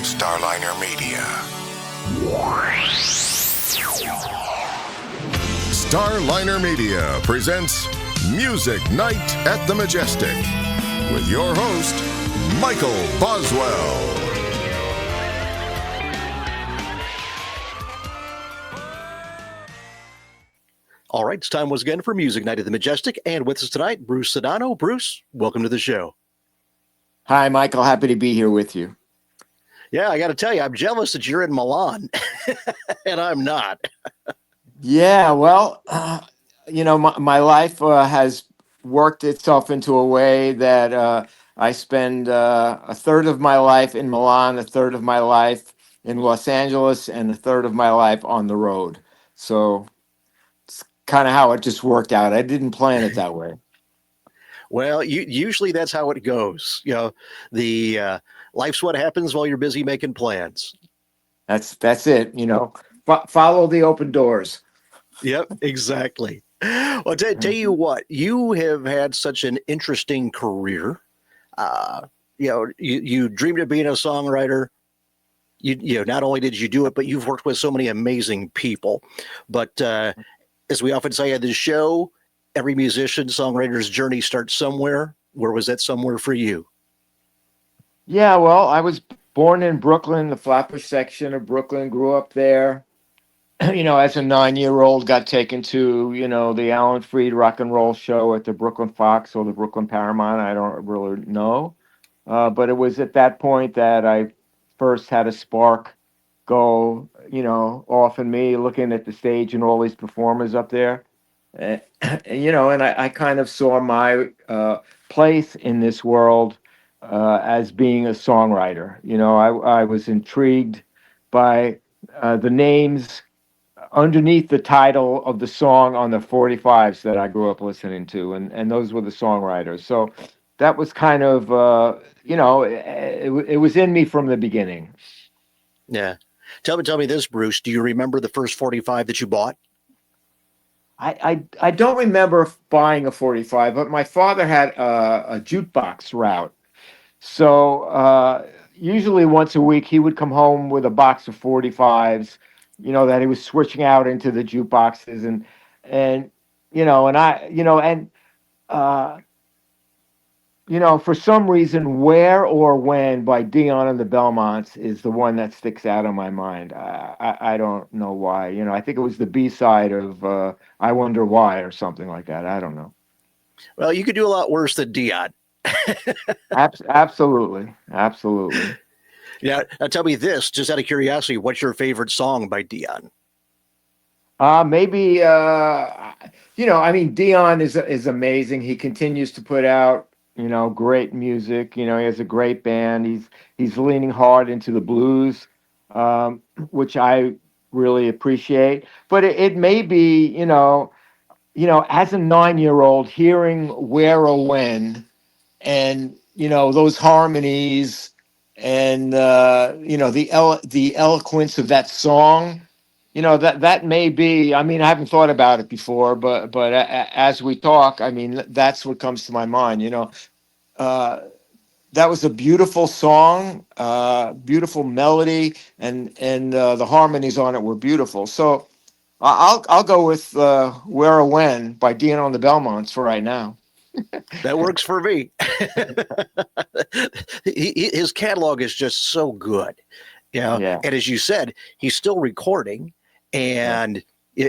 Starliner Media. Starliner Media presents Music Night at the Majestic with your host, Michael Boswell. All right, it's time once again for Music Night at the Majestic, and with us tonight, Bruce Sudano. Bruce, welcome to the show. Hi, Michael. Happy to be here with you. Yeah, I got to tell you, I'm jealous that you're in Milan, and I'm not. Yeah, well, my life has worked itself into a way that I spend a third of my life in Milan, a third of my life in Los Angeles, and a third of my life on the road. So it's kind of how it just worked out. I didn't plan it that way. Well, usually that's how it goes. You know, the life's what happens while you're busy making plans. That's it. Follow the open doors. Yep, exactly. Well, tell you what, you have had such an interesting career. You dreamed of being a songwriter. Not only did you do it, but you've worked with so many amazing people. But as we often say on this show, every musician, songwriter's journey starts somewhere. Where was that somewhere for you? Yeah, well, I was born in Brooklyn, the Flatbush section of Brooklyn, grew up there. As a 9-year-old, got taken to, the Alan Freed rock and roll show at the Brooklyn Fox or the Brooklyn Paramount. I don't really know. But it was at that point that I first had a spark go, off in me, looking at the stage and all these performers up there. And I kind of saw my place in this world as being a songwriter. I was intrigued by the names underneath the title of the song on the 45s that I grew up listening to, and those were the songwriters. So that was kind of, it was in me from the beginning. Yeah. Tell me this, Bruce. Do you remember the first 45 that you bought? I don't remember buying a 45, but my father had a jukebox route. So usually once a week, he would come home with a box of 45s, that he was switching out into the jukeboxes for some reason, Where or When by Dion and the Belmonts is the one that sticks out in my mind. I don't know why. I think it was the B-side of I Wonder Why or something like that. I don't know. Well, you could do a lot worse than Dion. Absolutely. Absolutely. Yeah. Now tell me this, just out of curiosity, what's your favorite song by Dion? Maybe, Dion is amazing. He continues to put out, great music. He has a great band. He's leaning hard into the blues, which I really appreciate. But it may be, as a 9-year-old hearing Where or When, and those harmonies, and the eloquence of that song. That may be. I mean, I haven't thought about it before, but as we talk, I mean, that's what comes to my mind. That was a beautiful song, beautiful melody, and the harmonies on it were beautiful. So I'll go with "Where or When" by Dion and the Belmonts for right now. That works for me. His catalog is just so good. Yeah. And as you said, he's still recording. And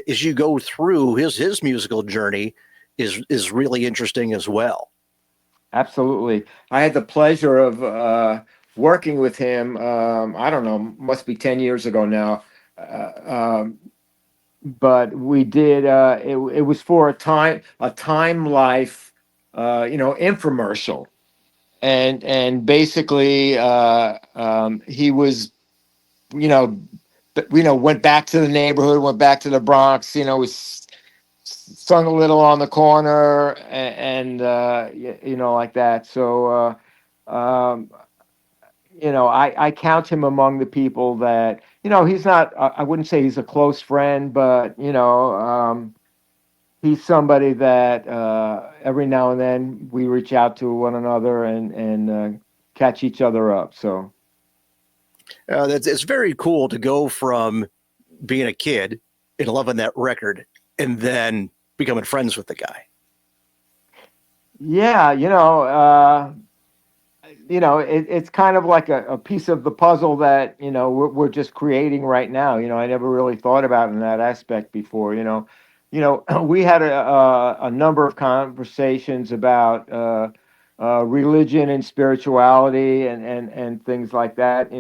as you go through his musical journey is really interesting as well. Absolutely. I had the pleasure of working with him. I don't know, must be 10 years ago now. But we did. It was for a Time Life, infomercial, and basically he was, went back to the neighborhood, went back to the Bronx. We sung a little on the corner and like that. So I count him among the people that, he's not, I wouldn't say he's a close friend, but he's somebody that every now and then we reach out to one another and catch each other up. So It's very cool to go from being a kid and loving that record and then becoming friends with the guy. Yeah, it's kind of like a piece of the puzzle that, we're just creating right now. I never really thought about it in that aspect before. We had a number of conversations about religion and spirituality and things like that.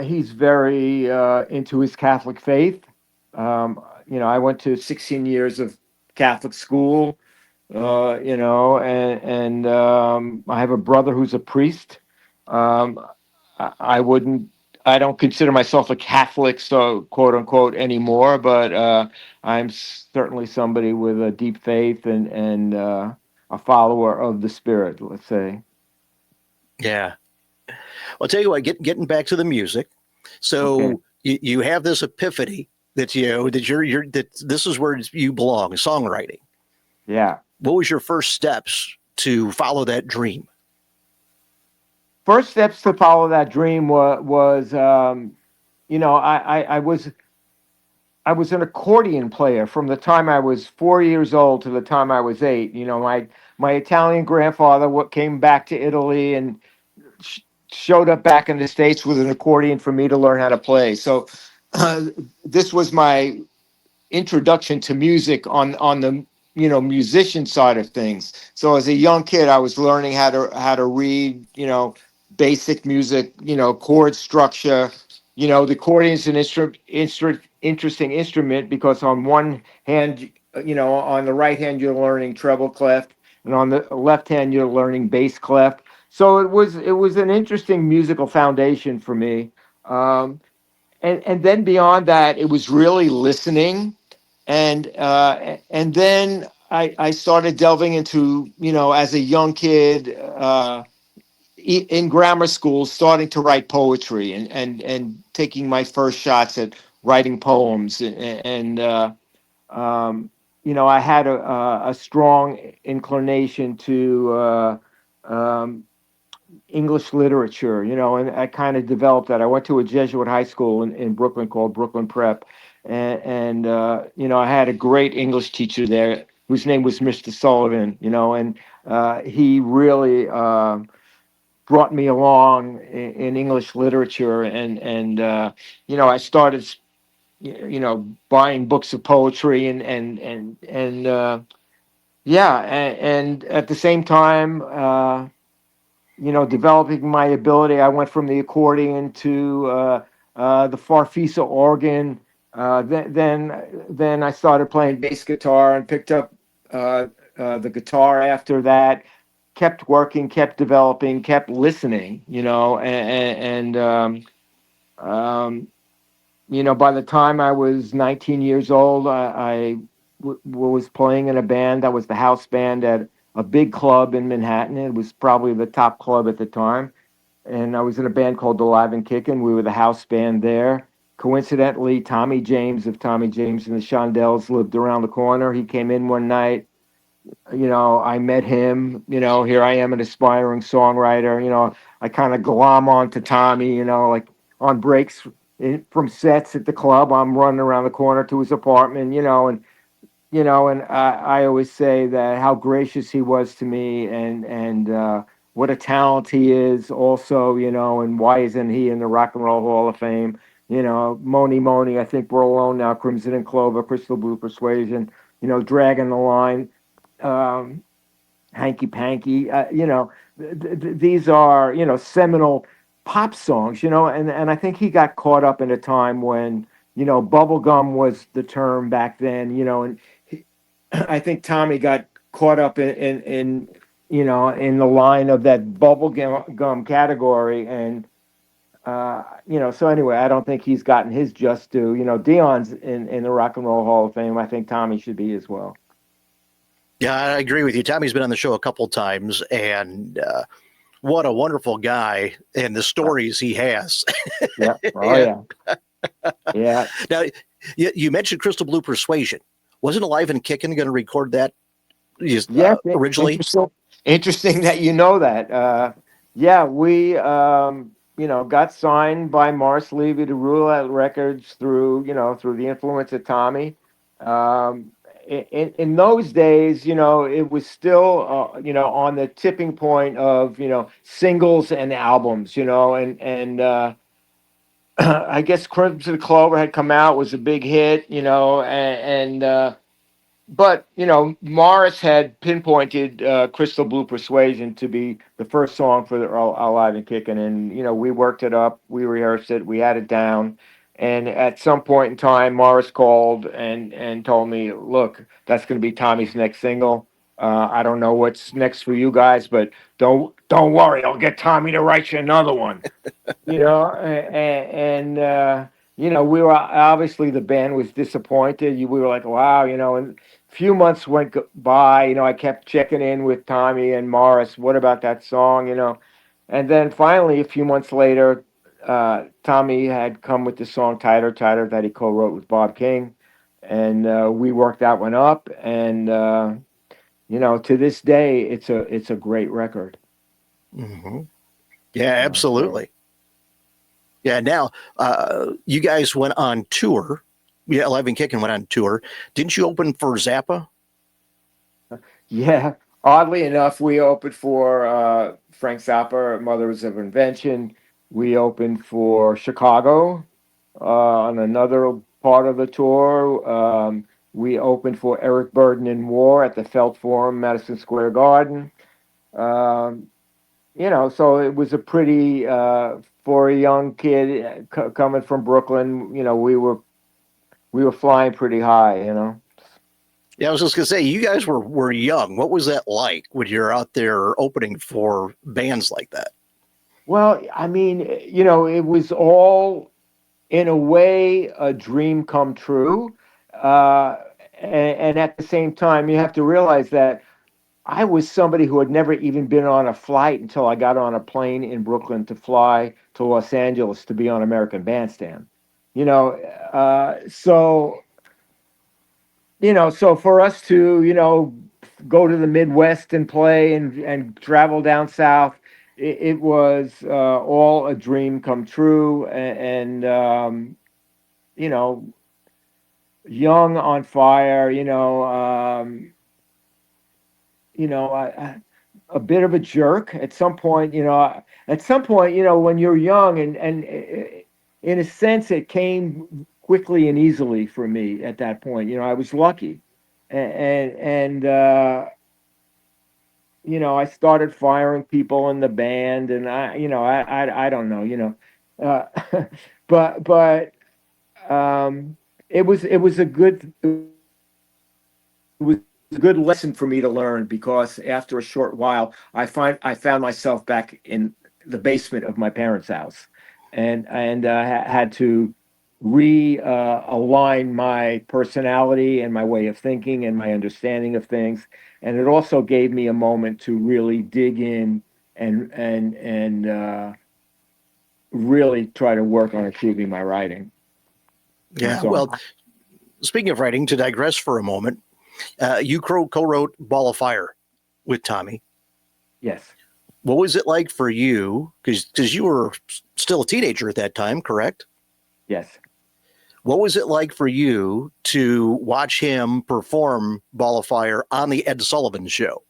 He's very into his Catholic faith. I went to 16 years of Catholic school, and I have a brother who's a priest. Um, I wouldn't, I don't consider myself a Catholic, so quote unquote anymore, but I'm certainly somebody with a deep faith and a follower of the spirit, let's say. Yeah. I'll tell you what, getting back to the music. So Okay. you have this epiphany that, that this is where you belong, songwriting. Yeah. What was your first steps to follow that dream? First steps to follow that dream was I was an accordion player from the time I was 4 years old to the time I was 8. My Italian grandfather came back to Italy and showed up back in the States with an accordion for me to learn how to play. So this was my introduction to music on the musician side of things. So as a young kid, I was learning how to read basic music, chord structure. The accordion is an interesting instrument because on one hand, on the right hand you're learning treble clef, and on the left hand you're learning bass clef. So it was an interesting musical foundation for me. And then beyond that, it was really listening, and then I started delving into, as a young kid, in grammar school, starting to write poetry and taking my first shots at writing poems. I had a strong inclination to English literature, and I kind of developed that. I went to a Jesuit high school in Brooklyn called Brooklyn Prep. And I had a great English teacher there whose name was Mr. Sullivan, and he really brought me along in English literature. And I started, buying books of poetry and yeah. And at the same time, developing my ability. I went from the accordion to the farfisa organ. Then I started playing bass guitar and picked up the guitar after that. Kept working, kept developing, kept listening. By the time I was 19 years old, I was playing in a band that was the house band at a big club in Manhattan. It was probably the top club at the time. And I was in a band called the N Kickin. We were the house band there. Coincidentally, Tommy James of Tommy James and the Shondells lived around the corner. He came in one night. I met him. Here I am, an aspiring songwriter. I kind of glom onto Tommy, like on breaks from sets at the club. I'm running around the corner to his apartment, and I always say that how gracious he was to me, and what a talent he is also, and why isn't he in the Rock and Roll Hall of Fame? Moni, I think we're alone now, Crimson and Clover, Crystal Blue Persuasion, Dragging the Line, Hanky Panky, these are, seminal pop songs, and I think he got caught up in a time when, bubblegum was the term back then, and I think Tommy got caught up in the line of that bubble gum category, and so anyway, I don't think he's gotten his just due. Dion's in the Rock and Roll Hall of Fame. I think Tommy should be as well. Yeah, I agree with you. Tommy's been on the show a couple times, and what a wonderful guy, and the stories he has. Yeah. Oh, yeah. Yeah. Now, you mentioned Crystal Blue Persuasion. Wasn't Alive and Kickin' going to record that Yeah. originally? Interesting that you know that. Yeah, we got signed by Morris Levy to Roulette Records through the influence of Tommy. In those days, it was still on the tipping point of singles and albums, and I guess Crimson Clover had come out, was a big hit, but Morris had pinpointed "Crystal Blue Persuasion" to be the first song for the Alive and Kickin', and we worked it up, we rehearsed it, we had it down, and at some point in time, Morris called and told me, "Look, that's going to be Tommy's next single. I don't know what's next for you guys, but don't worry, I'll get Tommy to write you another one." We were obviously, the band was disappointed. We were like, wow, and few months went by. I kept checking in with Tommy and Morris. What about that song? And then finally, a few months later, Tommy had come with the song "Tighter, Tighter" that he co-wrote with Bob King, and we worked that one up. And to this day, it's a great record. Mm-hmm. Yeah, absolutely. Yeah. Now, you guys went on tour. Yeah, Alive and Kickin' went on tour. Didn't you open for Zappa? Yeah, oddly enough, we opened for Frank Zappa, Mothers of Invention. We opened for Chicago on another part of the tour. We opened for Eric Burden in War at the Felt Forum, Madison Square Garden. So it was a pretty, for a young kid coming from Brooklyn, we were flying pretty high, Yeah, I was just gonna say, you guys were young. What was that like when you're out there opening for bands like that? Well, I mean, it was all, in a way, a dream come true. And at the same time, you have to realize that I was somebody who had never even been on a flight until I got on a plane in Brooklyn to fly to Los Angeles to be on American Bandstand. So so for us to go to the Midwest and play and travel down south, it was all a dream come true. And young, on fire, a bit of a jerk at some point. When you're young, and in a sense, it came quickly and easily for me at that point. I was lucky, and I started firing people in the band, and I don't know, but it was a good. It was a good lesson for me to learn, because after a short while, I found myself back in the basement of my parents' house, and had to realign my personality and my way of thinking and my understanding of things. And it also gave me a moment to really dig in and really try to work on achieving my writing. Yeah. Well, speaking of writing, to digress for a moment, you co-wrote "Ball of Fire" with Tommy. Yes. What was it like for you? Because you were still a teenager at that time, correct? Yes. What was it like for you to watch him perform "Ball of Fire" on the Ed Sullivan Show?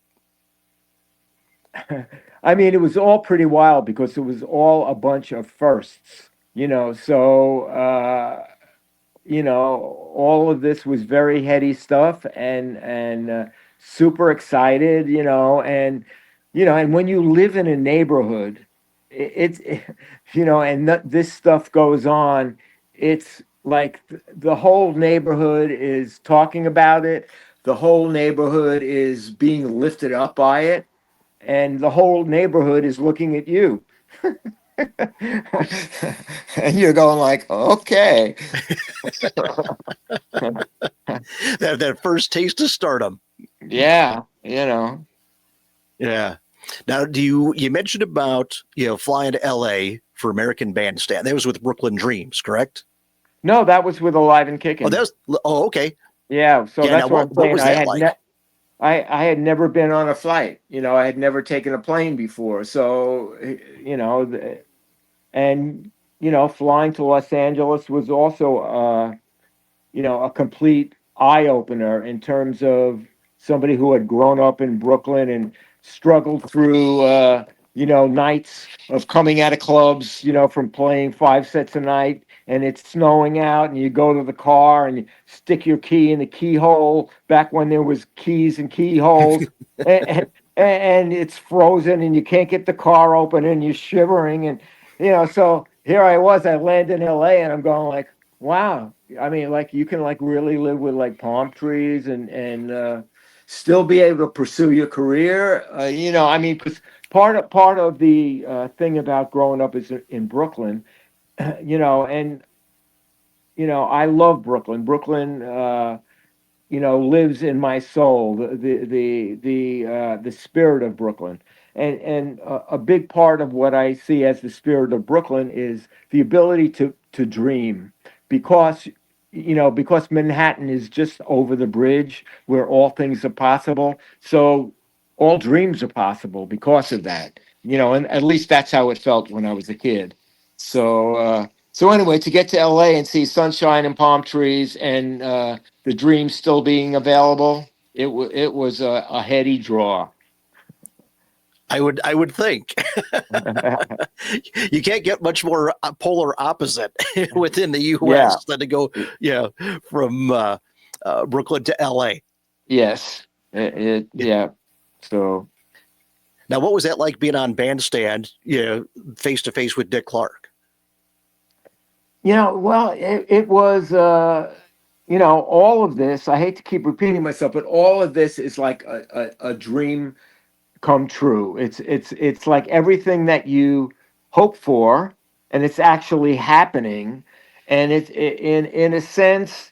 I mean, it was all pretty wild, because it was all a bunch of firsts, so all of this was very heady stuff, and super excited, and when you live in a neighborhood, this stuff goes on. It's like the whole neighborhood is talking about it. The whole neighborhood is being lifted up by it, and the whole neighborhood is looking at you. And you're going like, okay. that first taste of stardom. Yeah, Yeah. Now, you mentioned about flying to LA for American Bandstand? That was with Brooklyn Dreams, correct? No, that was with Alive and Kickin'. Oh, okay. Yeah, so that's what I'm saying. What was that like? I had never been on a flight. I had never taken a plane before. So, and, flying to Los Angeles was also, a complete eye opener in terms of somebody who had grown up in Brooklyn and struggled through, nights of coming out of clubs, from playing 5 sets a night, and it's snowing out, and you go to the car and you stick your key in the keyhole back when there was keys and keyholes, and it's frozen and you can't get the car open and you're shivering. And, so here I was, I land in LA and I'm going like, wow. I mean, like you can like really live with like palm trees and still be able to pursue your career. I mean, because part of the thing about growing up is in Brooklyn, and I love Brooklyn. Brooklyn, lives in my soul. The spirit of Brooklyn, and a big part of what I see as the spirit of Brooklyn is the ability to dream, because because Manhattan is just over the bridge where all things are possible. So all dreams are possible because of that. And at least that's how it felt when I was a kid. So anyway, to get to LA and see sunshine and palm trees and the dream still being available, it was a heady draw. I would think you can't get much more polar opposite within the U.S. than to go, from Brooklyn to L.A. Yes, yeah. So now, what was that like being on Bandstand, face to face with Dick Clark? Well, it was, all of this. I hate to keep repeating myself, but all of this is like a dream come true. It's like everything that you hope for, and it's actually happening. And in a sense,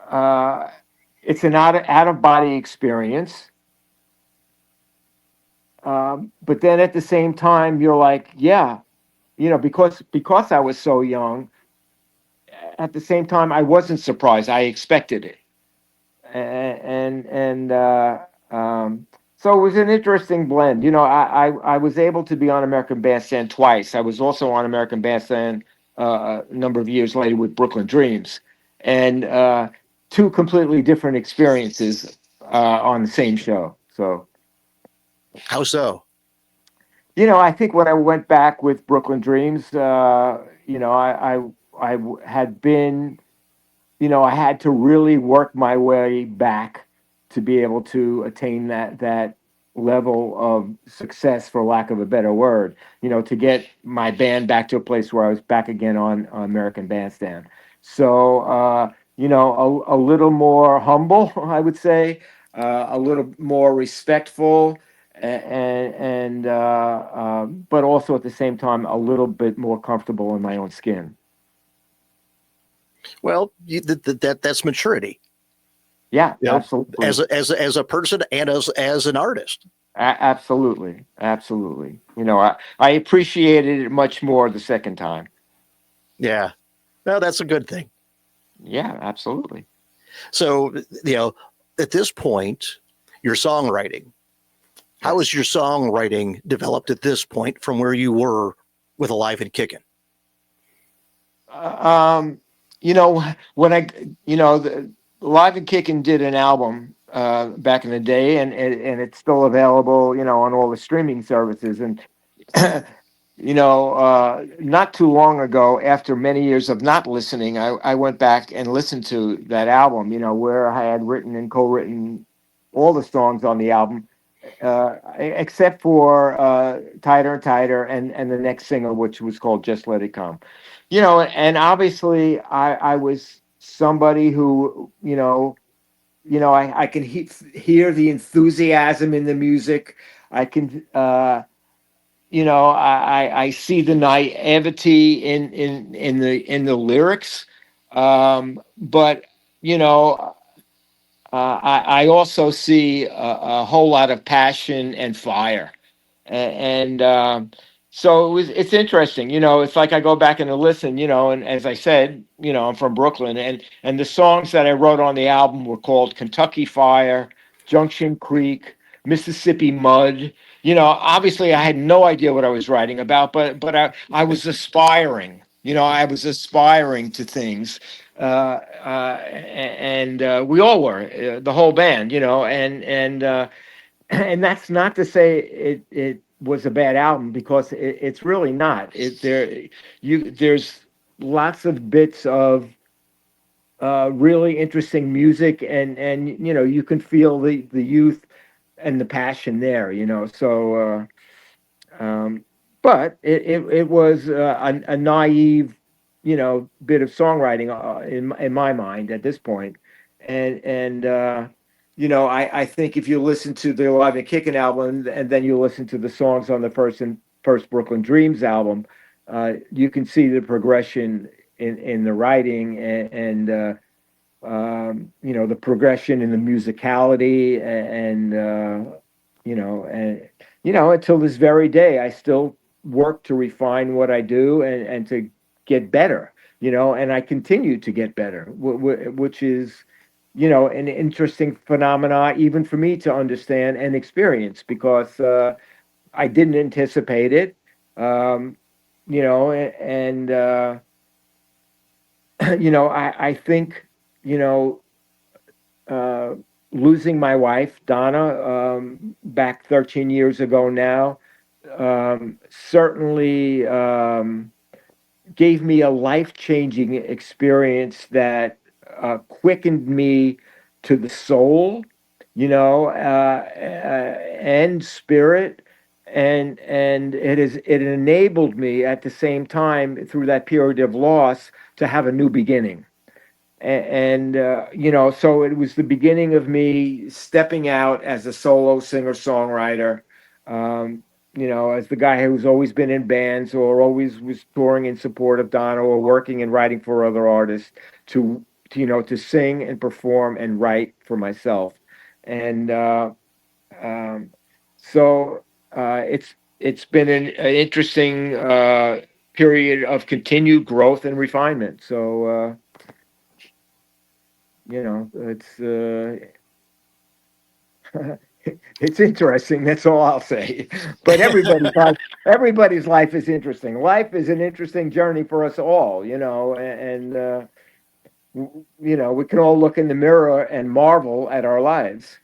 it's an out of body experience. But then at the same time, you're like, yeah, because I was so young. At the same time, I wasn't surprised. I expected it, and so it was an interesting blend. I was able to be on American Bandstand twice. I was also on American Bandstand a number of years later with Brooklyn Dreams, and two completely different experiences on the same show. So, how so? I think when I went back with Brooklyn Dreams, I had been, I had to really work my way back to be able to attain that level of success, for lack of a better word, to get my band back to a place where I was back again on American Bandstand. So, a little more humble, I would say, a little more respectful, but also at the same time, a little bit more comfortable in my own skin. Well, that's maturity. Yeah, absolutely. As a person and as an artist. Absolutely. I appreciated it much more the second time. Yeah. Well, that's a good thing. Yeah, absolutely. So, at this point, your songwriting, how was your songwriting developed at this point from where you were with Alive and Kickin'? When the Live and Kickin' did an album back in the day, and it's still available, on all the streaming services. And not too long ago, after many years of not listening, I went back and listened to that album, where I had written and co-written all the songs on the album, except for Tighter and Tighter and the next single, which was called Just Let It Come. And obviously I was somebody who, I can hear the enthusiasm in the music. I can, I see the naivety in the lyrics. But, I also see a whole lot of passion and fire. So it's interesting, it's like I go back and listen, and as I said, I'm from Brooklyn, and the songs that I wrote on the album were called Kentucky Fire, Junction Creek, Mississippi Mud. Obviously I had no idea what I was writing about, but I was aspiring. I was aspiring to things, and we all were, the whole band. And that's not to say it was a bad album, because it's really not. There's lots of bits of really interesting music, and you can feel the youth and the passion there. So but it was a naive bit of songwriting in my mind at this point. And I think if you listen to the Alive and Kickin' album, and then you listen to the songs on the first Brooklyn Dreams album, you can see the progression in the writing, and the progression in the musicality, and until this very day, I still work to refine what I do, and to get better, and I continue to get better, which is, an interesting phenomena, even for me to understand and experience, because I didn't anticipate it, and I think, uh, losing my wife, Donna, back 13 years ago now, certainly gave me a life-changing experience that quickened me to the soul, and spirit, and it enabled me at the same time, through that period of loss, to have a new beginning. And so it was the beginning of me stepping out as a solo singer songwriter, as the guy who's always been in bands, or always was touring in support of Donna, or working and writing for other artists, to sing and perform and write for myself. And so it's been an interesting period of continued growth and refinement. So it's it's interesting. That's all I'll say. But everybody's life is interesting. Life is an interesting journey for us all, and we can all look in the mirror and marvel at our lives.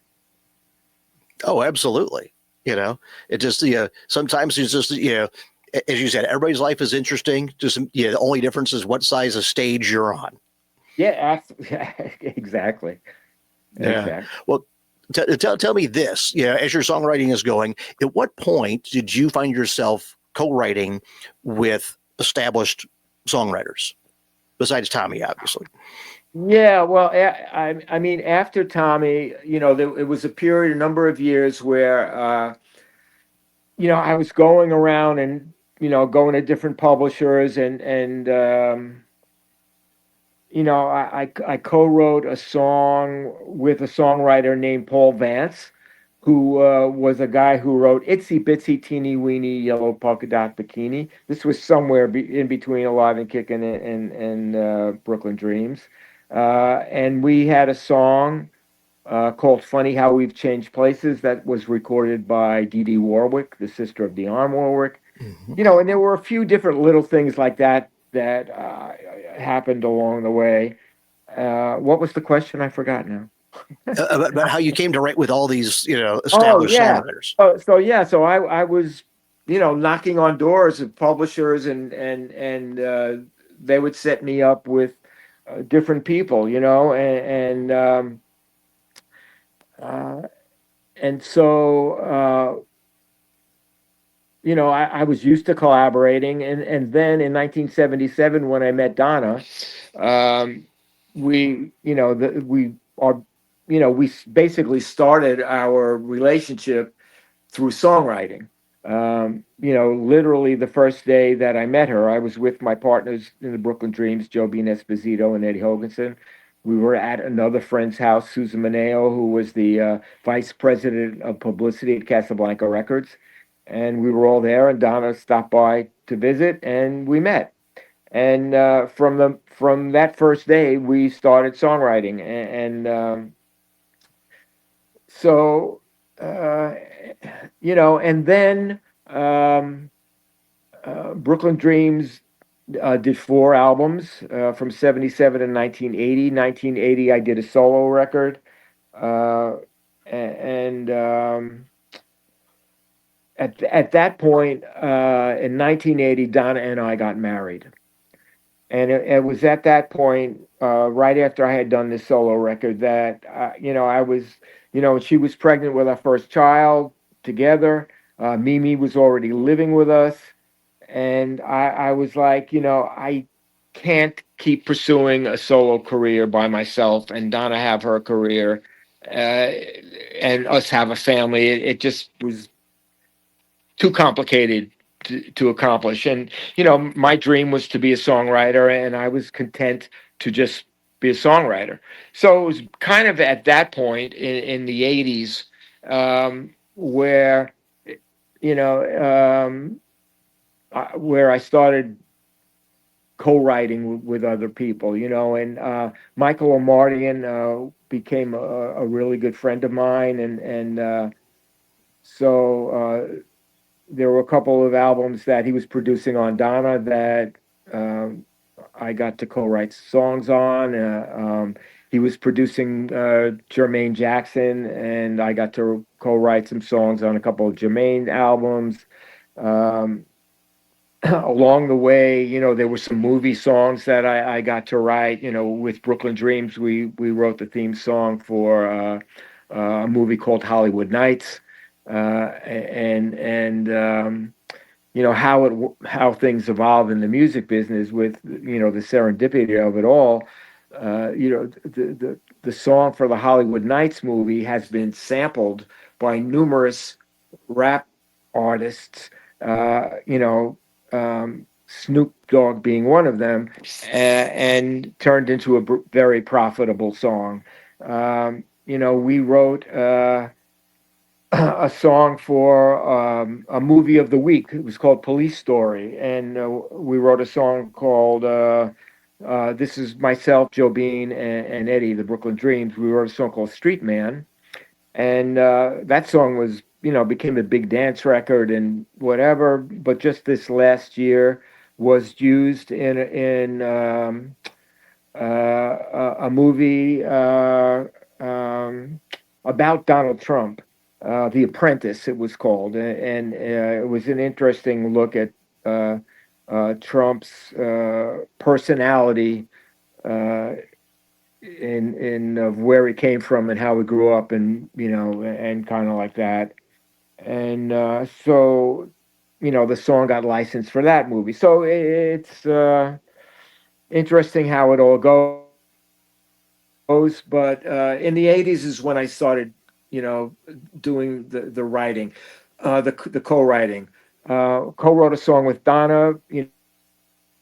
Oh, absolutely. It just, sometimes it's just, as you said, everybody's life is interesting. Just, the only difference is what size of stage you're on. Yeah, exactly. Yeah. Exactly. Well, tell me this, as your songwriting is going, at what point did you find yourself co-writing with established songwriters besides Tommy, obviously? Yeah, well, I mean, after Tommy, it was a number of years where, I was going around and, going to different publishers, and I co-wrote a song with a songwriter named Paul Vance, who was a guy who wrote Itsy Bitsy Teeny Weeny Yellow Polka Dot Bikini. This was somewhere in between Alive and Kickin' and Brooklyn Dreams. And we had a song called Funny How We've Changed Places that was recorded by Dee Dee Warwick, the sister of Dionne Warwick. Mm-hmm. And there were a few different little things like that happened along the way. What was the question? I forgot now. About how you came to write with all these, established songwriters. So I was, knocking on doors of publishers, and they would set me up with different people, and so I was used to collaborating, and then in 1977, when I met Donna, we basically started our relationship through songwriting. Literally the first day that I met her, I was with my partners in the Brooklyn Dreams, Joe Bean Esposito and Eddie Hoganson. We were at another friend's house, Susan Mineo, who was the vice president of publicity at Casablanca Records. And we were all there, and Donna stopped by to visit, and we met. And from that first day, we started songwriting, and So, uh, and then Brooklyn Dreams did 4 albums from 77 to 1980. 1980, I did a solo record. Uh, and at that point, in 1980, Donna and I got married. And it was at that point, right after I had done this solo record, that I was, she was pregnant with our first child together. Mimi was already living with us, and I was like, I can't keep pursuing a solo career by myself, and Donna have her career, and us have a family. It just was too complicated to accomplish. And, my dream was to be a songwriter, and I was content to just be a songwriter. So it was kind of at that point in the 80s, where, where I started co-writing with other people, and Michael Omartian became a really good friend of mine. So there were a couple of albums that he was producing on Donna that I got to co-write songs on. He was producing Jermaine Jackson, and I got to co-write some songs on a couple of Jermaine albums. Um, Along the way, there were some movie songs that I got to write. With Brooklyn Dreams, we wrote the theme song for a movie called Hollywood Nights, and how things evolve in the music business with the serendipity of it all. The song for the Hollywood Nights movie has been sampled by numerous rap artists. Snoop Dogg being one of them, and turned into a very profitable song. We wrote a song for a movie of the week. It was called Police Story, and we wrote a song called "This Is Myself, Joe Bean, and Eddie, the Brooklyn Dreams." We wrote a song called Street Man, and that song was became a big dance record and whatever. But just this last year was used in a movie about Donald Trump, The Apprentice, it was called, and it was an interesting look at Trump's personality, in of where he came from and how he grew up, and and kind of like that. And so the song got licensed for that movie. So it's interesting how it all goes. But in the 80s is when I started, doing the writing, the co-writing. Co-wrote a song with Donna,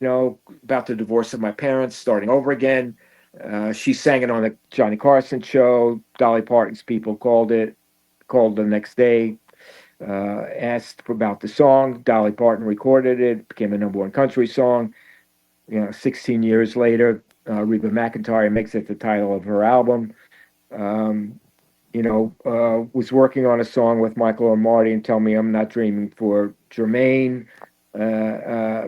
about the divorce of my parents, starting over again. She sang it on the Johnny Carson show. Dolly Parton's people called the next day, asked about the song. Dolly Parton recorded it, became a number one country song. 16 years later, Reba McEntire makes it the title of her album. Was working on a song with Michael and Marty, and Tell Me I'm Not Dreaming for Jermaine.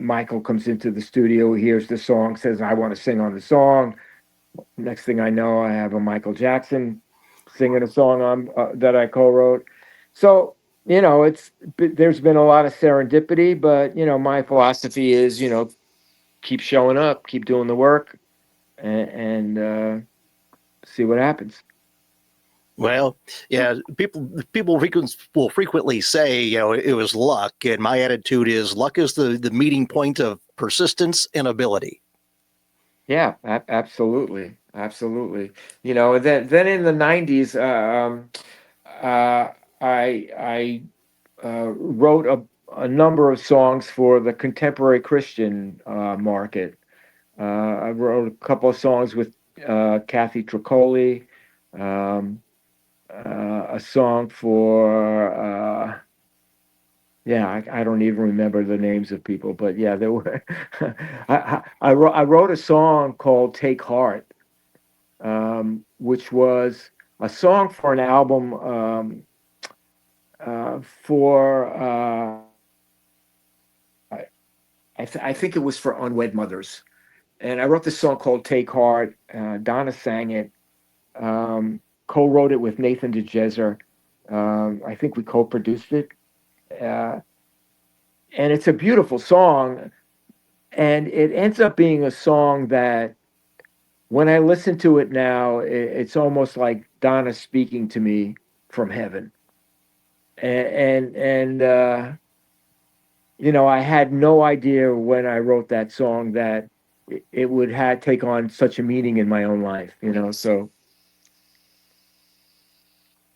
Michael comes into the studio, hears the song, says, I want to sing on the song. Next thing I know, I have a Michael Jackson singing a song on that I co-wrote. So, there's been a lot of serendipity, but, my philosophy is, keep showing up, keep doing the work, and see what happens. Well, yeah, people will frequently say, it was luck, and my attitude is luck is the meeting point of persistence and ability. Yeah, absolutely. Then in the 90s, I wrote a number of songs for the contemporary Christian market. I wrote a couple of songs with Kathy Tricoli, a song for I don't even remember the names of people, but yeah, there were. I wrote a song called "Take Heart," which was a song for an album for I think it was for Unwed Mothers, and I wrote this song called "Take Heart." Donna sang it, co-wrote it with Nathan DeJezer. I think we co-produced it, and it's a beautiful song. And it ends up being a song that, when I listen to it now, it's almost like Donna speaking to me from heaven. And I had no idea when I wrote that song that it would take on such a meaning in my own life. So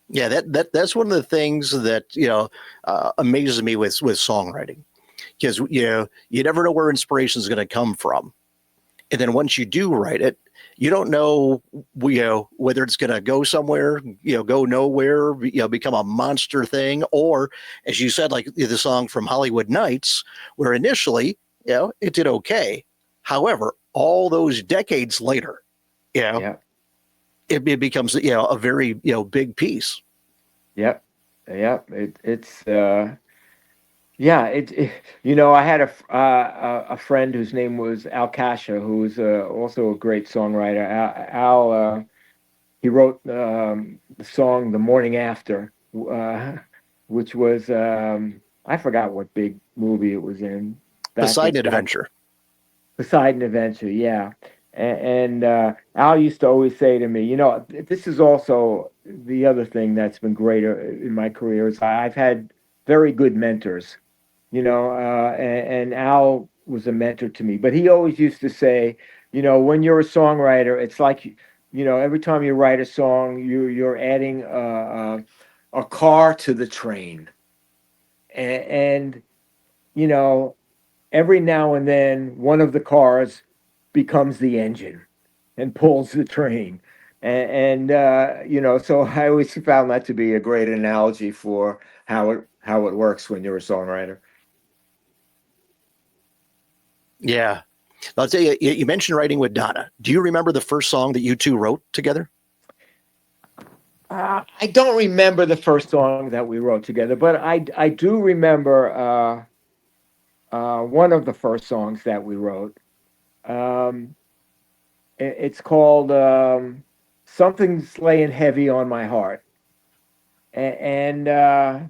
Yeah, that's one of the things that amazes me with songwriting, because you never know where inspiration is going to come from, and then once you do write it, you don't know whether it's going to go somewhere, go nowhere, become a monster thing, or, as you said, like the song from Hollywood Nights, where initially it did okay, however, all those decades later, yeah. it becomes a very big piece. Yep. It's I had a friend whose name was Al Kasha, who was also a great songwriter. Al he wrote the song "The Morning After," which was I forgot what big movie it was in. Poseidon Adventure. Poseidon Adventure, yeah. And Al used to always say to me, this is also the other thing that's been great in my career is I've had very good mentors, and Al was a mentor to me. But he always used to say, when you're a songwriter, it's like, every time you write a song, you're adding a car to the train. And every now and then, one of the cars becomes the engine and pulls the train. So I always found that to be a great analogy for how it works when you're a songwriter. Yeah. I'll tell you, you mentioned writing with Donna. Do you remember the first song that you two wrote together? I don't remember the first song that we wrote together, but I do remember one of the first songs that we wrote. It's called "Something's Laying Heavy on My Heart," and I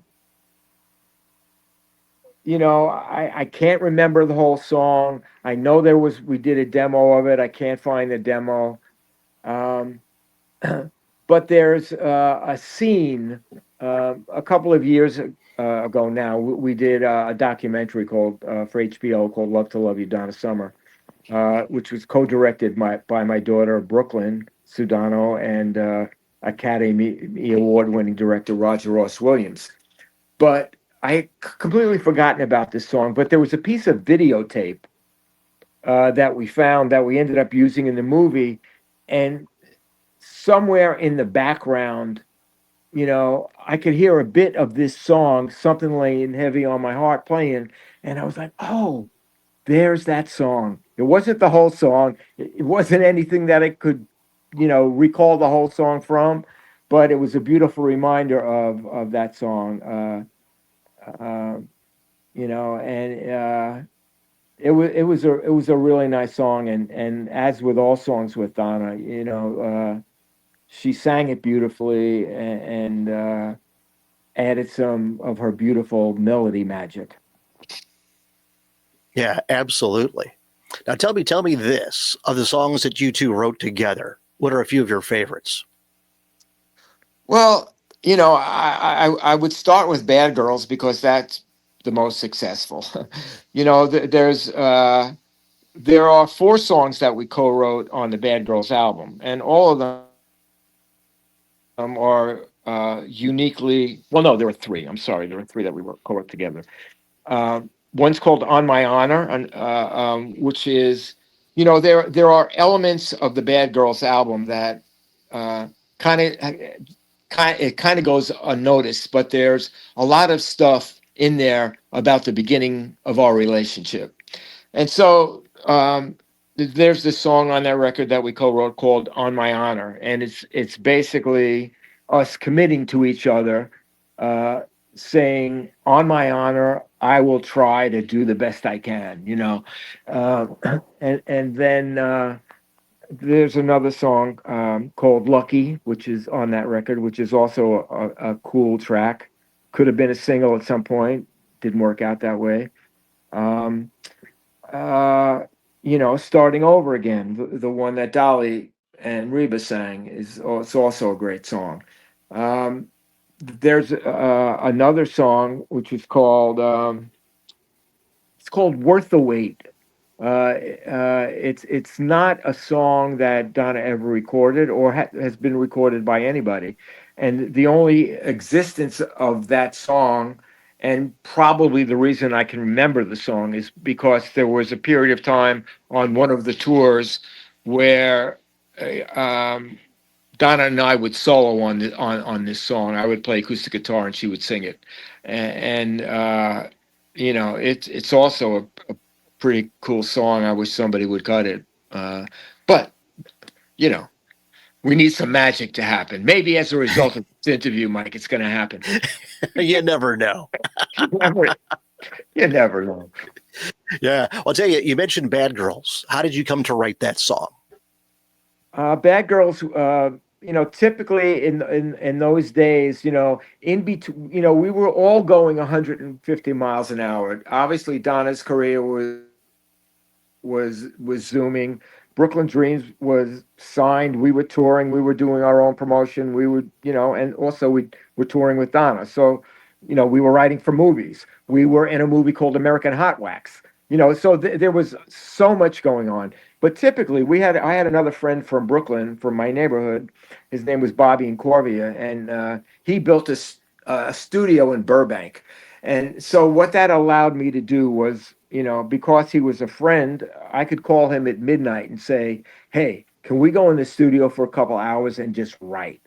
can't remember the whole song. I know we did a demo of it. I can't find the demo. But there's a scene a couple of years ago now. We did a documentary called for HBO called "Love to Love You, Donna Summer," which was co-directed by my daughter Brooklyn Sudano and Academy Award-winning director Roger Ross Williams. But I had completely forgotten about this song. But there was a piece of videotape that we found that we ended up using in the movie, and somewhere in the background, I could hear a bit of this song, "Something Laying Heavy on My Heart," playing, and I was like, "Oh, there's that song." It wasn't the whole song. It wasn't anything that I could, recall the whole song from, but it was a beautiful reminder of that song. And it was a really nice song, and as with all songs with Donna, she sang it beautifully and added some of her beautiful melody magic. Yeah, absolutely. Now tell me this, of the songs that you two wrote together, what are a few of your favorites? Well, I would start with "Bad Girls" because that's the most successful. There are 4 songs that we co-wrote on the "Bad Girls" album, and all of them are uniquely. Well, no, there were 3. I'm sorry, there were 3 that we co-wrote together. One's called "On My Honor," which is, there are elements of the "Bad Girls" album that kind of goes unnoticed, but there's a lot of stuff in there about the beginning of our relationship. And so there's this song on that record that we co-wrote called "On My Honor," and it's basically us committing to each other, saying, "On my honor, I will try to do the best I can." Uh, and then there's another song called "Lucky," which is on that record, which is also a cool track. Could have been a single at some point, didn't work out that way. Um, Starting over again, the one that Dolly and Reba sang it's also a great song. Um, there's another song which is called it's called "Worth the Wait." It's not a song that Donna ever recorded or has been recorded by anybody, and the only existence of that song, and probably the reason I can remember the song, is because there was a period of time on one of the tours where Donna and I would solo on this song. I would play acoustic guitar and she would sing it, and it's also a pretty cool song. I wish somebody would cut it, but you know we need some magic to happen. Maybe as a result of this interview, Mike, it's going to happen. You never know. You never know. Yeah, I'll tell you. You mentioned "Bad Girls." How did you come to write that song? Bad Girls, typically in those days, in between, we were all going 150 miles an hour. Obviously, Donna's career was zooming. Brooklyn Dreams was signed. We were touring. We were doing our own promotion. We would, and also we were touring with Donna. So, we were writing for movies. We were in a movie called American Hot Wax. So there was so much going on. But typically, I had another friend from Brooklyn, from my neighborhood. His name was Bobby Incorvia, and he built a studio in Burbank. And so what that allowed me to do was, because he was a friend, I could call him at midnight and say, "Hey, can we go in the studio for a couple hours and just write?"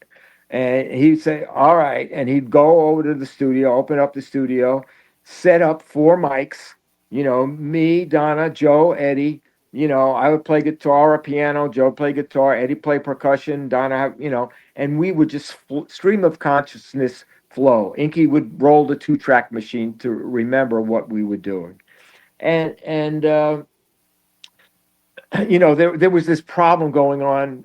And he'd say, "All right." And he'd go over to the studio, open up the studio, set up 4 mics, me, Donna, Joe, Eddie. I would play guitar or piano. Joe would play guitar. Eddie play percussion. Donna, and we would just stream of consciousness flow. Inky would roll the 2-track machine to remember what we were doing. And there was this problem going on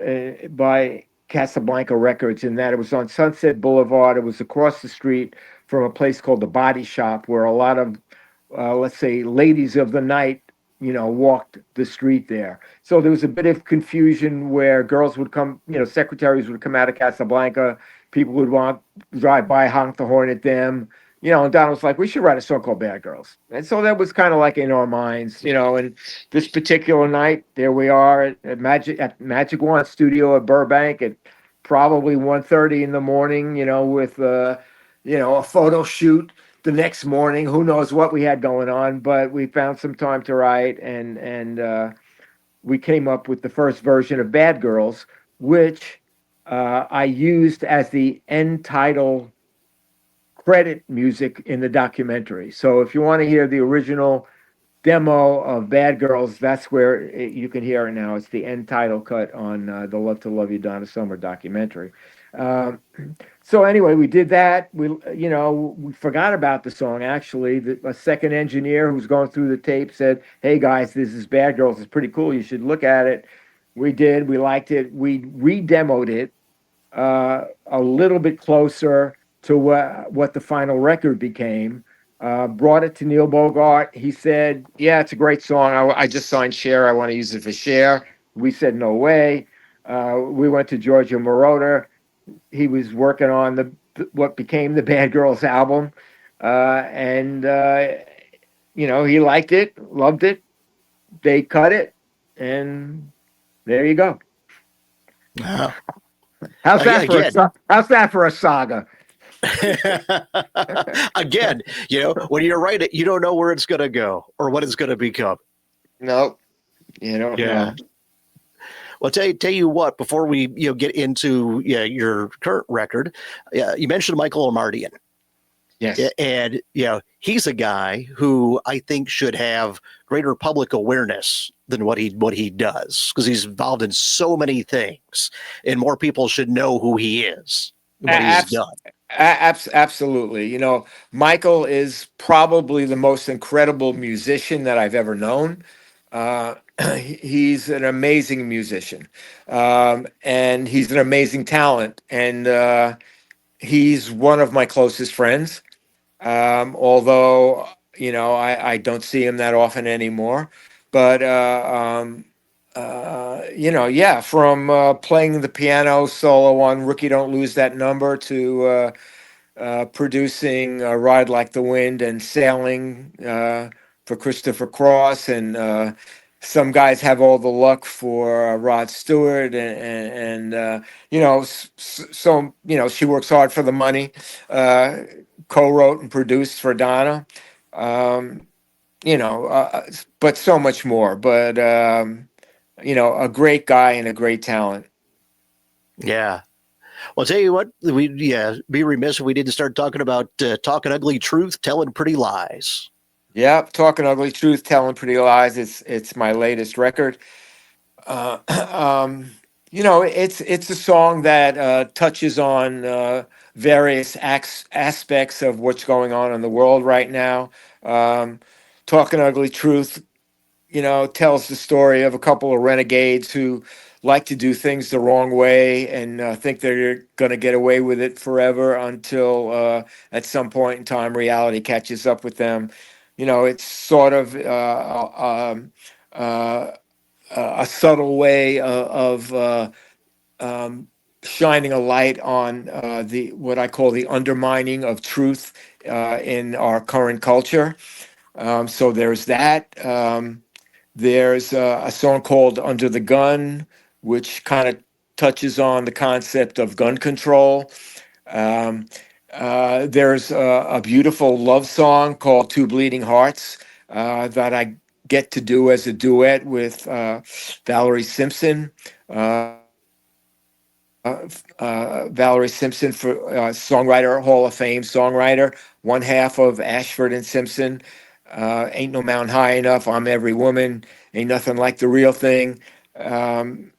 by Casablanca Records, in that it was on Sunset Boulevard. It was across the street from a place called the Body Shop, where a lot of, let's say, ladies of the night, walked the street there. So there was a bit of confusion where girls would come, secretaries would come out of Casablanca. People would want to drive by, honk the horn at them. And Don was like, "We should write a song called Bad Girls." And so that was kind of like in our minds, and this particular night, there we are at Magic Wand Studio at Burbank at probably 1:30 in the morning, with, a photo shoot the next morning. Who knows what we had going on, but we found some time to write, and we came up with the first version of Bad Girls, which I used as the end title credit music in the documentary. So if you want to hear the original demo of Bad Girls, that's where you can hear it now. It's the end title cut on the Love to Love You Donna Summer documentary. So anyway, we did that. We forgot about the song. Actually, a second engineer who was going through the tape said, "Hey guys, this is Bad Girls. It's pretty cool. You should look at it." We did. We liked it. We re-demoed it a little bit closer to what the final record became. Brought it to Neil Bogart. He said, "Yeah, it's a great song. I just signed Cher. I want to use it for Cher." We said, "No way." We went to Giorgio Moroder. He was working on what became the Bad Girls album, and he liked it, loved it. They cut it, and there you go. Wow. How's that for a saga? Again, when you write it, you don't know where it's going to go or what it's going to become. No, you don't know. Well, tell you what, before we get into your current record, you mentioned Michael Amardian. Yes. And he's a guy who I think should have greater public awareness than what he does, because he's involved in so many things, and more people should know who he is. what he's done. Absolutely. You know, Michael is probably the most incredible musician that I've ever known. Uh, he's an amazing musician, and he's an amazing talent, and he's one of my closest friends. Although I don't see him that often anymore, but yeah, from playing the piano solo on "Rookie Don't Lose That Number" to producing "Ride Like the Wind" and "Sailing" for Christopher Cross, and some guys have all the luck for Rod Stewart, and so she works hard for the money. Co-wrote and produced for Donna, um, but so much more. But a great guy and a great talent. Yeah. Well, I'll tell you what, be remiss if we didn't start talking about Talkin Ugly Truth, Tellin Pretty Lies. Yep, Talkin Ugly Truth, Tellin Pretty Lies. It's my latest record. Uh, um, it's a song that touches on various aspects of what's going on in the world right now. Um, Talkin Ugly Truth, tells the story of a couple of renegades who like to do things the wrong way and think they're going to get away with it forever until at some point in time reality catches up with them. It's sort of a subtle way of shining a light on the what I call the undermining of truth in our current culture. So there's that. There's a song called Under the Gun, which kind of touches on the concept of gun control. Um, there's a beautiful love song called Two Bleeding Hearts that I get to do as a duet with Valerie Simpson. Uh, Valerie Simpson, for songwriter, Hall of Fame songwriter, one half of Ashford and Simpson. Ain't no mountain high enough. I'm every woman. Ain't nothing like the real thing.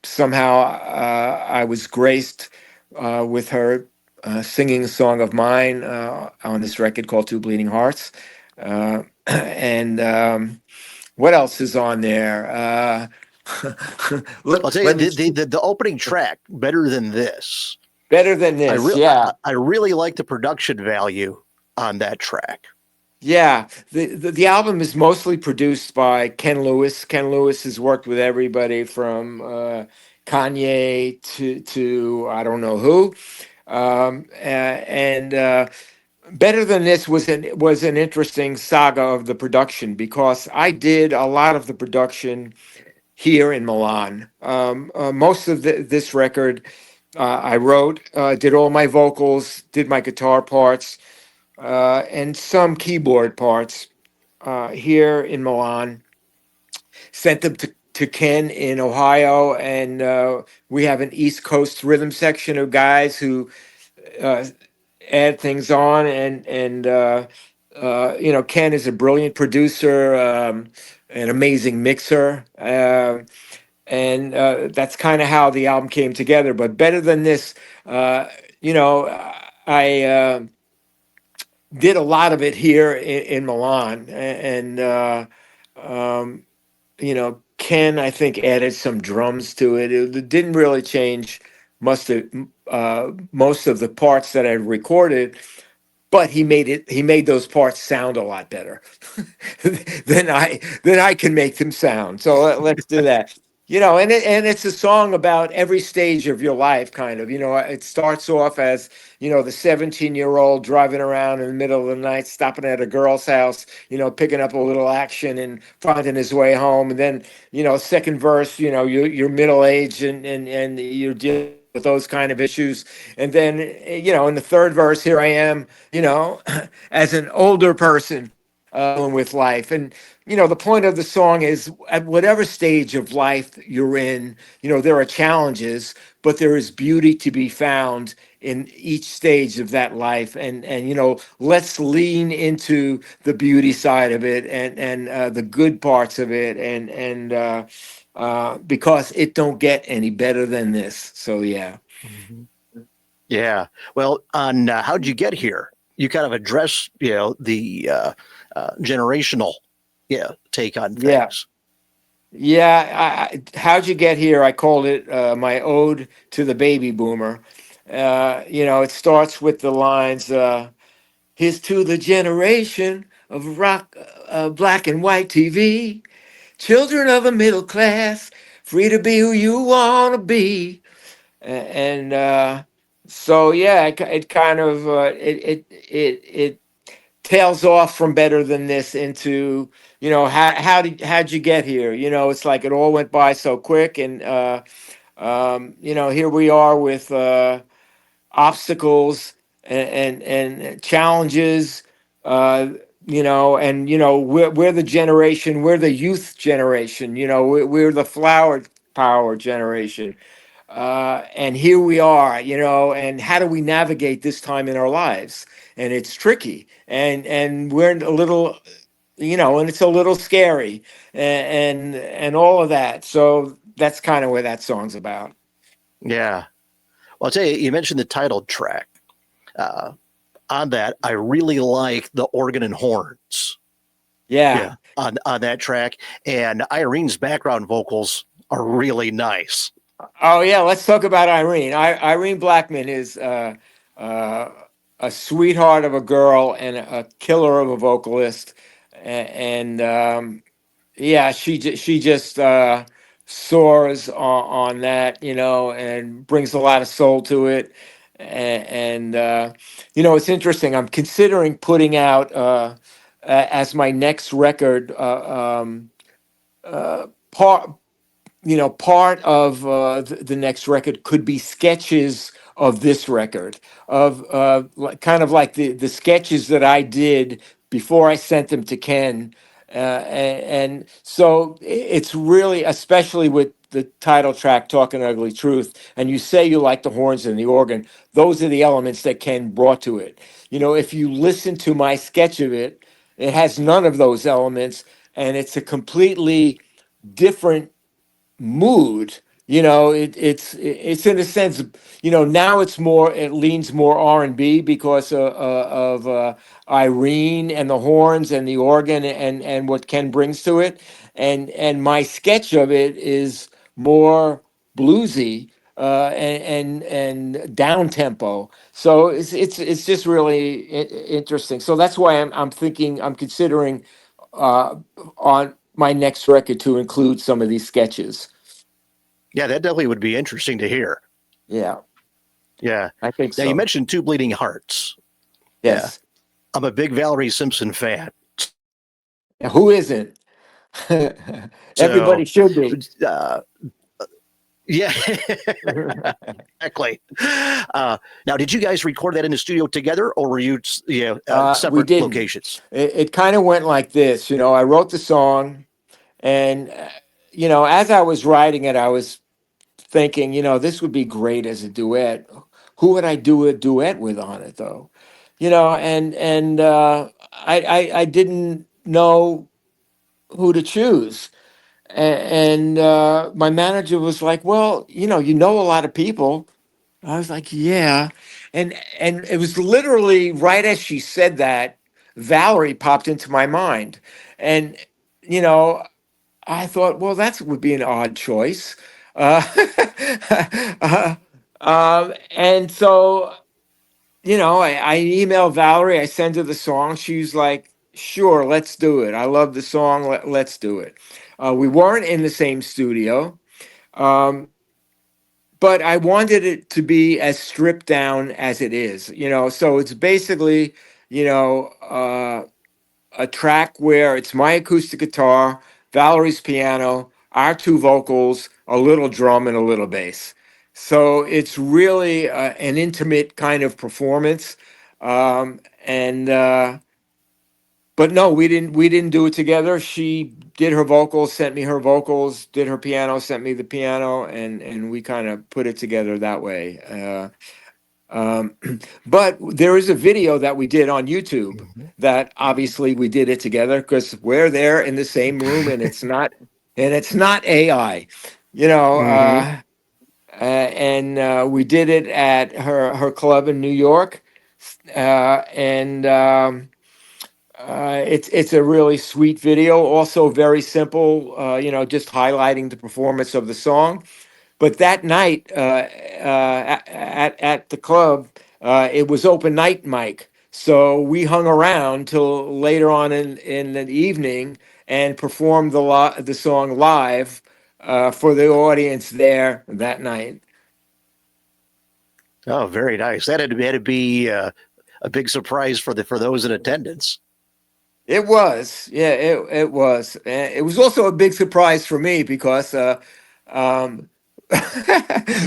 Somehow I was graced with her singing a song of mine on this record called Two Bleeding Hearts. And what else is on there? I'll tell you, the opening track, Better Than This. Better Than This, yeah. I really like the production value on that track. Yeah, the album is mostly produced by Ken Lewis. Ken Lewis has worked with everybody from Kanye to I don't know who. And Better Than This was an interesting saga of the production because I did a lot of the production here in Milan. Most of this record I wrote, did all my vocals, did my guitar parts, and some keyboard parts here in Milan. Sent them to Ken in Ohio, and we have an East Coast rhythm section of guys who uh, add things on, and Ken is a brilliant producer, an amazing mixer. And that's kind of how the album came together. But Better Than This, you know, I did a lot of it here in Milan, and um, Ken, I think, added some drums to it. It didn't really change most of the parts that I recorded, but he made those parts sound a lot better than I can make them sound. So let's do that. And it's a song about every stage of your life, kind of. It starts off as the 17-year-old driving around in the middle of the night, stopping at a girl's house, picking up a little action and finding his way home. And then second verse, you're middle aged and you're dealing with those kind of issues. And then in the third verse, here I am, as an older person with life. And the point of the song is at whatever stage of life you're in, there are challenges, but there is beauty to be found in each stage of that life. And let's lean into the beauty side of it and the good parts of it, and because it don't get any better than this. So yeah. Mm-hmm. Yeah. Well, on how'd you get here? You kind of address, the generational, take on Yeah. things. Yeah, how'd you get here? I called it my ode to the baby boomer. It starts with the lines, "Here's to the generation of rock, black and white TV, children of a middle class, free to be who you want to be." And so, yeah, it kind of it tails off from Better Than This into, how'd you get here? It's like it all went by so quick, and here we are with obstacles and challenges. uh we're the generation, we're the youth generation, we're the flower power generation. And here we are, and how do we navigate this time in our lives? And it's tricky, and we're a little, and it's a little scary, and all of that. So that's kind of what that song's about. Yeah. Well, I'll tell you, you mentioned the title track. Uh, on that, I really like the organ and horns. Yeah. Yeah. On that track. And Irene's background vocals are really nice. Oh yeah, let's talk about Irene. Irene Blackman is uh, a sweetheart of a girl and a killer of a vocalist, and yeah, she just soars on that, and brings a lot of soul to it. And it's interesting. I'm considering putting out as my next record, part part of the next record could be sketches of this record, of kind of like the sketches that I did before I sent them to Ken. And so it's really, especially with the title track, Talkin Ugly Truth, and you say you like the horns and the organ, those are the elements that Ken brought to it. If you listen to my sketch of it, it has none of those elements, and it's a completely different mood. It's in a sense, now it leans more R&B because of Irene and the horns and the organ and what Ken brings to it, and my sketch of it is more bluesy, and down tempo. So it's just really interesting. So that's why I'm considering on my next record to include some of these sketches. Yeah, that definitely would be interesting to hear. Yeah, Yeah. I think Now, you so. mentioned Two Bleeding Hearts. Yeah. Yes. I'm a big Valerie Simpson fan. Yeah, who isn't? So, Everybody should be. uh, yeah, exactly. Now, did you guys record that in the studio together, or were you, We separate didn't. locations? It kind of went like this. I wrote the song, and as I was writing it, I was thinking, this would be great as a duet. Who would I do a duet with on it, though? And I didn't know who to choose. And my manager was like, "Well, you know a lot of people." I was like, "Yeah," and it was literally right as she said that, Valerie popped into my mind, and you know, I thought, well, that would be an odd choice. Uh, uh, and so, I emailed Valerie, I sent her the song. She's like, sure, let's do it. I love the song. Let's do it. We weren't in the same studio, um, but I wanted it to be as stripped down as it is, so it's basically, you know, uh, a track where it's my acoustic guitar, Valerie's piano, our two vocals, a little drum, and a little bass. So it's really an intimate kind of performance. And But no, we didn't do it together. She did her vocals, sent me her vocals, did her piano, sent me the piano, and we kind of put it together that way. Um, but there is a video that we did on YouTube Mhm. that obviously we did it together because we're there in the same room, and it's not AI. You know, Mhm. and we did it at her club in New York, and it's a really sweet video. Also very simple, just highlighting the performance of the song. But that night at the club, it was open night mic. So we hung around till later on in the evening and performed the song live for the audience there that night. Oh, very nice. That had to be a big surprise for those in attendance. It was, yeah, it was. It was also a big surprise for me because um,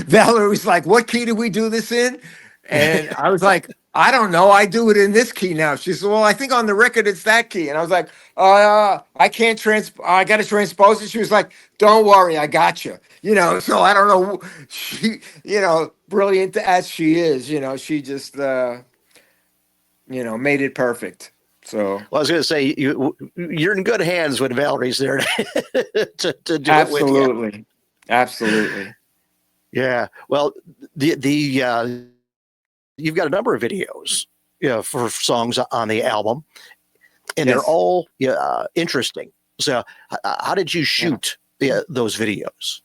Valerie was like, "What key did we do this in?" And I was like, "I don't know. I do it in this key now." She said, "Well, I think on the record it's that key." And I was like, I can't I got to transpose it." She was like, "Don't worry, I got you." So I don't know. She, brilliant as she is, she just, made it perfect. So Well, I was going to say you're in good hands when Valerie's there to do it with you. absolutely, absolutely. Yeah. Well, the you've got a number of videos, for songs on the album, and they're Yes. all interesting. So, how did you shoot those videos?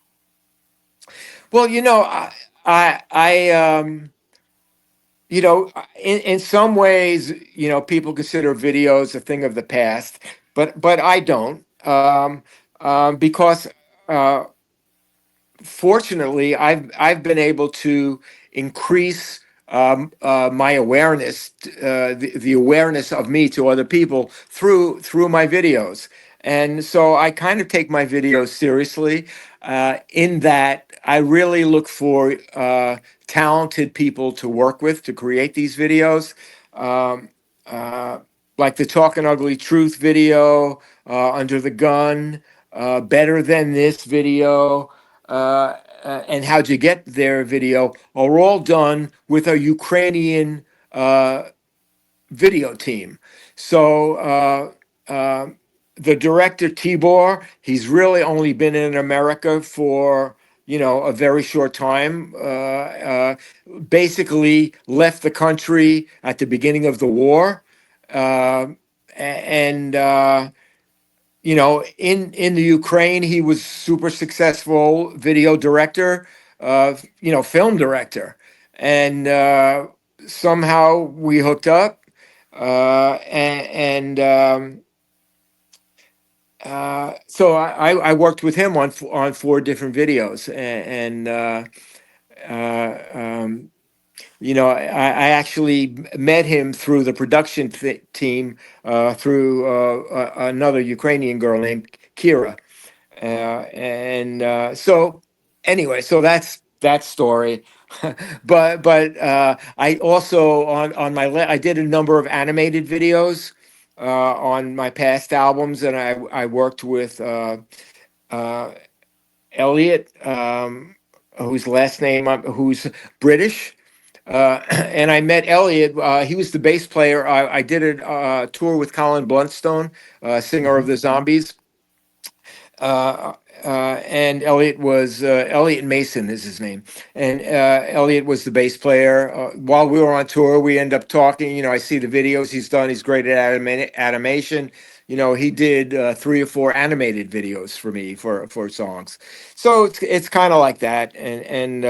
Well, in some ways, people consider videos a thing of the past, but I don't, because uh, fortunately, I've been able to increase my awareness, the awareness of me to other people through my videos, and so I kind of take my videos seriously. In that, I really look for talented people to work with to create these videos. Um, uh, like the Talkin Ugly Truth video, Under the Gun, Better Than This video, and How'd You Get There video are all done with a Ukrainian video team. So the director Tibor, he's really only been in America for a very short time. Basically left the country at the beginning of the war, and in the Ukraine, he was super successful video director, film director, and somehow we hooked up, so I worked with him on four different videos, I actually met him through the production team, through another Ukrainian girl named Kira. So anyway, so that's that story. but I also on my I did a number of animated videos on my past albums, and I worked with uh, Elliot, who's British. And I met Elliot. He was the bass player. I did a tour with Colin Bluntstone, singer of the Zombies. Uh, and Elliot Mason is his name, and Elliot was the bass player. While we were on tour, we end up talking. I see the videos he's done. He's great at animation. He did 3 or 4 animated videos for me for songs. So it's kind of like that, and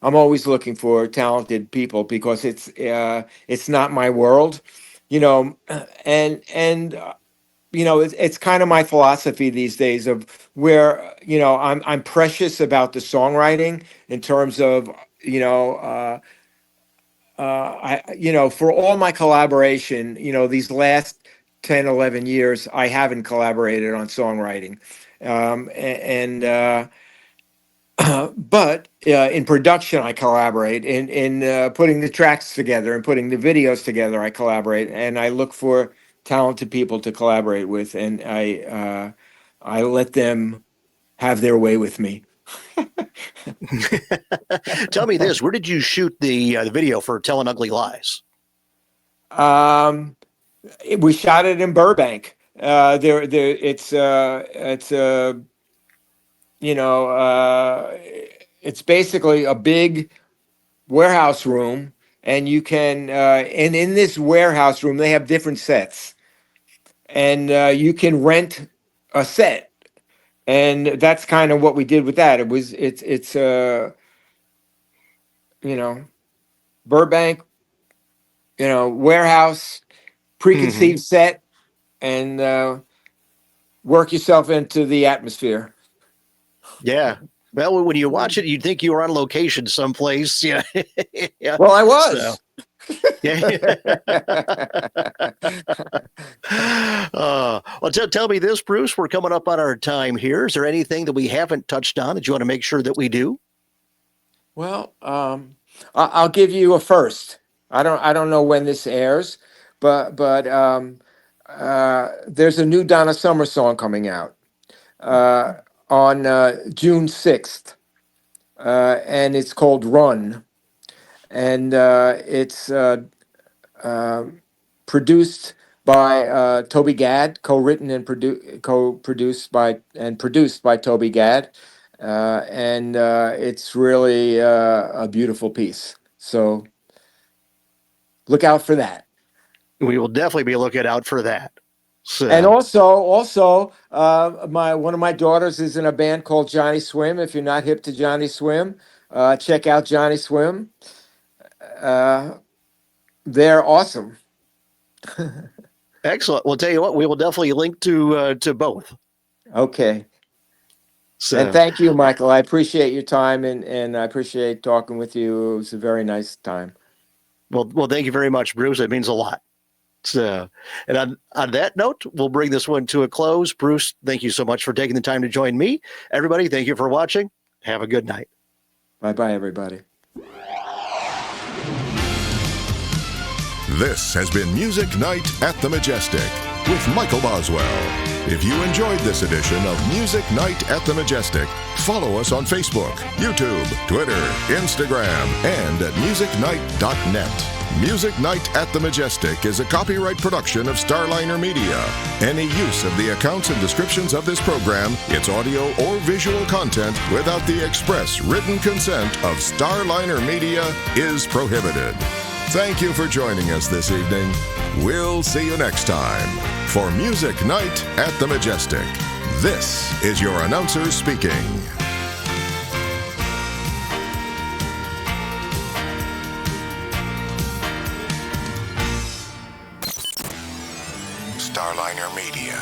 I'm always looking for talented people because it's not my world, and it's kind of my philosophy these days of where I'm precious about the songwriting in terms of for all my collaboration, these last 10, 11 years I haven't collaborated on songwriting, and but in production I collaborate, in putting the tracks together and putting the videos together I collaborate, and I look for talented people to collaborate with, and I let them have their way with me. Tell me this: where did you shoot the video for "Tellin Ugly Lies"? We shot it in Burbank. It's you know it's basically a big warehouse room, and you can and in this warehouse room they have different sets, and you can rent a set, and that's kind of what we did with that. It's Burbank, warehouse preconceived set, and work yourself into the atmosphere. Yeah. Well, when you watch it, you'd think you were on location someplace. Yeah. Yeah. Well, I was. Yeah. Well, tell me this, Bruce. We're coming up on our time here. Is there anything that we haven't touched on that you want to make sure that we do? Well, I'll give you a first. I don't know when this airs, but there's a new Donna Summer song coming out on June 6th, and it's called "Run," and it's produced by Toby Gadd, co-written and produced by Toby Gadd, and it's really a beautiful piece. So look out for that. We will definitely be looking out for that. So. And also, one of my daughters is in a band called Johnny Swim. If you're not hip to Johnny Swim, check out Johnny Swim. They're awesome. Excellent. We'll tell you what, we will definitely link to both. Okay. So. And thank you, Michael. I appreciate your time, and I appreciate talking with you. It was a very nice time. Well, thank you very much, Bruce. It means a lot. So, and on that note, we'll bring this one to a close. Bruce, thank you so much for taking the time to join me. Everybody, thank you for watching. Have a good night. Bye-bye, everybody. This has been Music Night at the Majestic with Michael Boswell. If you enjoyed this edition of Music Night at the Majestic, follow us on Facebook, YouTube, Twitter, Instagram, and at musicnight.net. Music Night at the Majestic is a copyright production of Starliner Media. Any use of the accounts and descriptions of this program, its audio or visual content, without the express written consent of Starliner Media is prohibited. Thank you for joining us this evening. We'll see you next time for Music Night at the Majestic. This is your announcer speaking. Starliner Media.